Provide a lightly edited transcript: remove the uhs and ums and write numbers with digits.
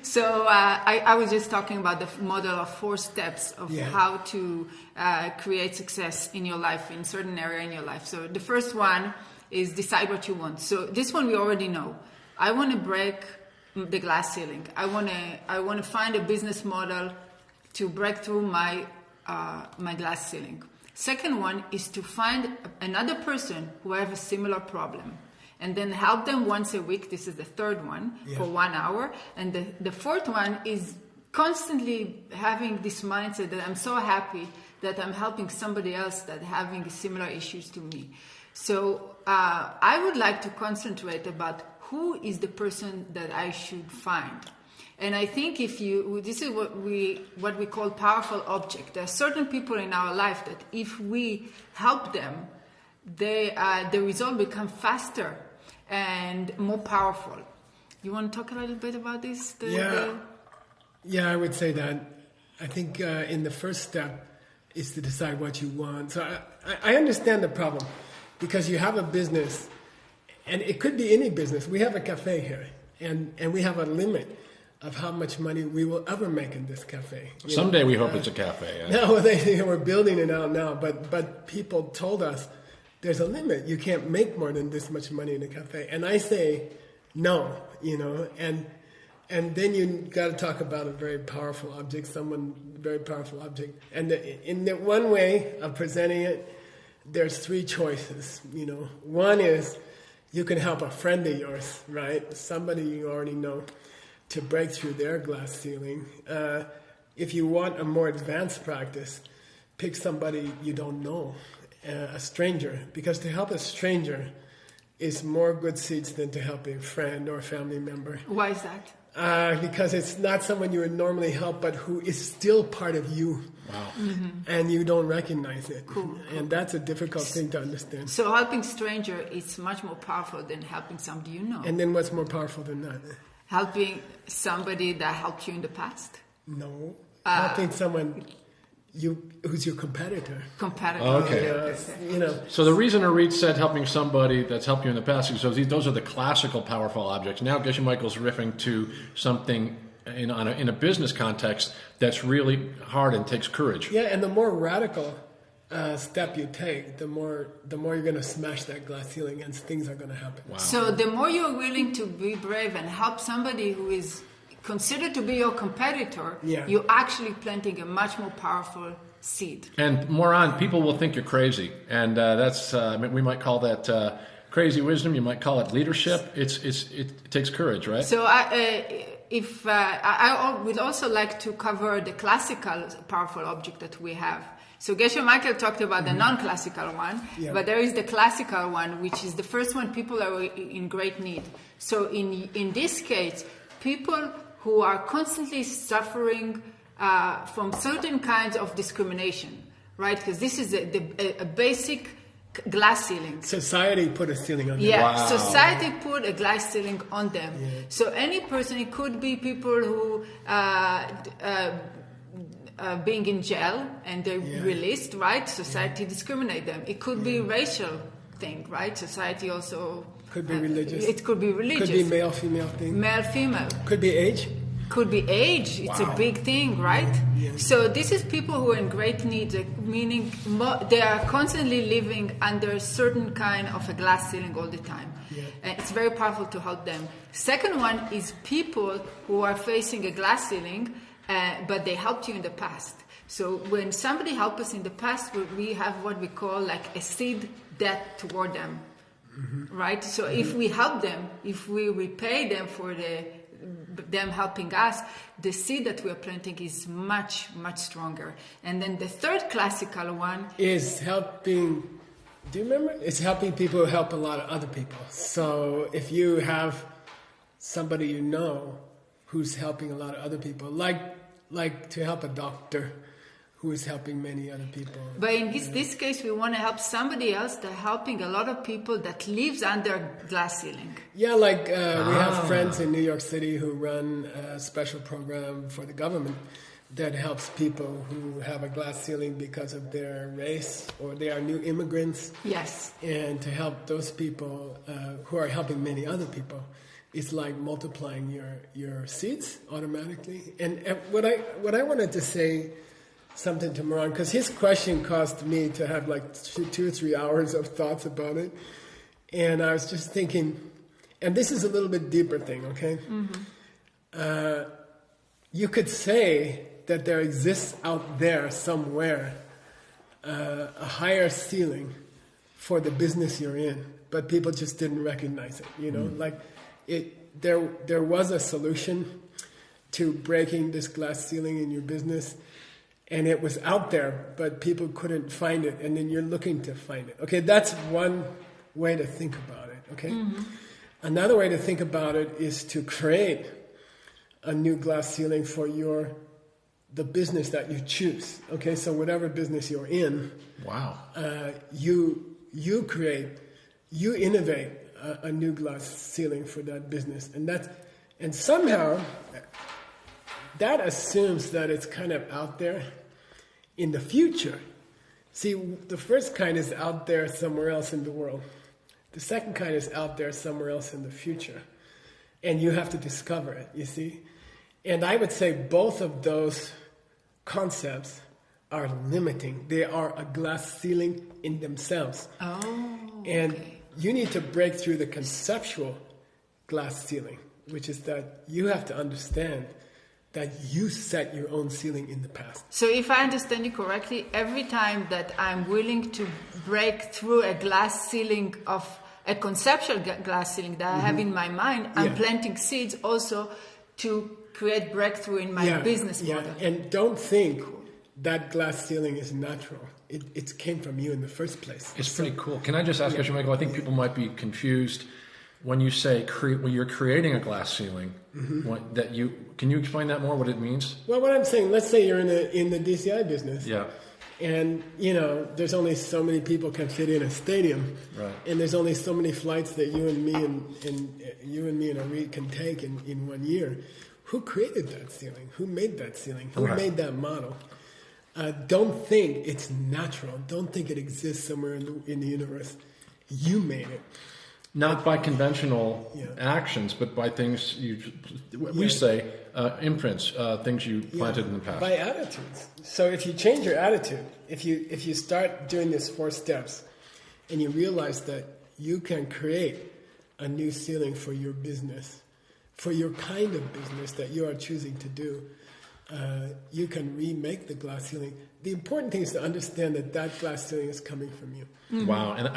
So I was just talking about the model of 4 steps of how to create success in your life, in certain area in your life. So the first one is decide what you want. So this one we already know. I want to break the glass ceiling. I want to find a business model to break through my glass ceiling. Second one is to find another person who have a similar problem, and then help them once a week. This is the third one, for 1 hour. And the fourth one is constantly having this mindset that I'm so happy that I'm helping somebody else that having similar issues to me. So I would like to concentrate about who is the person that I should find. And I think this is what we call powerful object. There are certain people in our life that if we help them, the result becomes faster and more powerful. You want to talk a little bit about this? Yeah, I would say that. I think in the first step is to decide what you want. So I understand the problem, because you have a business, and it could be any business. We have a cafe here, and we have a limit of how much money we will ever make in this cafe. Someday we hope it's a cafe. Yeah. No, we're building it out now, but people told us there's a limit. You can't make more than this much money in a cafe. And I say no, and then you got to talk about a very powerful object, very powerful object. And in the one way of presenting it, there's 3 choices. One is you can help a friend of yours, right? Somebody you already know, to break through their glass ceiling. If you want a more advanced practice, pick somebody you don't know, a stranger, because to help a stranger is more good seeds than to help a friend or a family member. Why is that? Because it's not someone you would normally help, but who is still part of you. Wow. Mm-hmm. And you don't recognize it. Cool. And that's a difficult thing to understand. So helping stranger is much more powerful than helping somebody you know. And then what's more powerful than that? Helping somebody that helped you in the past? No. Helping someone who's your competitor. Okay. Yeah, So the reason Arit said helping somebody that's helped you in the past is because those are the classical powerful objects. Now Geshe Michael's riffing to something in a business context that's really hard and takes courage. Yeah, and the more radical step you take, the more you're going to smash that glass ceiling, and things are going to happen. Wow. So the more you're willing to be brave and help somebody who is considered to be your competitor, you're actually planting a much more powerful seed. And more on, people will think you're crazy, and that's we might call that crazy wisdom. You might call it leadership. It takes courage, right? So I would also like to cover the classical powerful object that we have. So Geshe Michael talked about the non-classical one, but there is the classical one, which is the first one people are in great need. So in this case, people who are constantly suffering from certain kinds of discrimination, right? Because this is a basic glass ceiling. Society put a ceiling on them. Yeah, wow. Society put a glass ceiling on them. Yeah. So any person, it could be people who being in jail and they're released, right? Society discriminate them. It could be racial thing, right? Society also... Could be religious. It could be religious. Could be male-female thing. Male-female. Could be age. Could be age. It's a big thing, right? Yeah. So this is people who are in great need, meaning they are constantly living under a certain kind of a glass ceiling all the time. Yeah. And it's very powerful to help them. Second one is people who are facing a glass ceiling, but they helped you in the past. So when somebody helped us in the past, we have what we call like a seed debt toward them. Mm-hmm. Right? So if we help them, if we repay them for them helping us, the seed that we are planting is much, much stronger. And then the third classical one is helping. Do you remember? It's helping people who help a lot of other people. So if you have somebody you know who's helping a lot of other people, like to help a doctor who is helping many other people. But in this case, we want to help somebody else that helping a lot of people that lives under glass ceiling. Yeah, like we have friends in New York City who run a special program for the government that helps people who have a glass ceiling because of their race or they are new immigrants. Yes. And to help those people who are helping many other people. it's like multiplying your seats automatically. And what I wanted to say something to Moran, because his question caused me to have like 2 or 3 hours of thoughts about it. And I was just thinking, and this is a little bit deeper thing, okay? Mm-hmm. You could say that there exists out there somewhere a higher ceiling for the business you're in, but people just didn't recognize it, you know? Like there was a solution to breaking this glass ceiling in your business, and it was out there, but people couldn't find it, and then you're looking to find it. Okay, that's one way to think about it, okay? Mm-hmm. Another way to think about it is to create a new glass ceiling for the business that you choose. Okay, so whatever business you're in, wow, you innovate a new glass ceiling for that business, and somehow that assumes that it's kind of out there in the future. See, the first kind is out there somewhere else in the world. The second kind is out there somewhere else in the future, and you have to discover it. You see, and I would say both of those concepts are limiting. They are a glass ceiling in themselves. Oh, and okay. You need to break through the conceptual glass ceiling, which is that you have to understand that you set your own ceiling in the past. So if I understand you correctly, every time that I'm willing to break through a glass ceiling of a conceptual glass ceiling that I have in my mind, I'm planting seeds also to create breakthrough in my business model. And don't think that glass ceiling is natural. It came from you in the first place. It's pretty cool. Can I just ask you, Michael? I think people might be confused when you say when you're creating a glass ceiling. Mm-hmm. Can you explain that more? What it means? Well, what I'm saying, let's say you're in the DCI business. Yeah. And there's only so many people can fit in a stadium, right? And there's only so many flights that you and me and a REIT can take in 1 year. Who created that ceiling? Who made that ceiling? Who made that model? Don't think it's natural. Don't think it exists somewhere in the universe. You made it. Not by conventional actions, but by things we say imprints, things you planted in the past. By attitudes. So if you change your attitude, if you start doing these 4 steps, and you realize that you can create a new ceiling for your business, for your kind of business that you are choosing to do, you can remake the glass ceiling. The important thing is to understand that glass ceiling is coming from you. Mm-hmm. Wow. And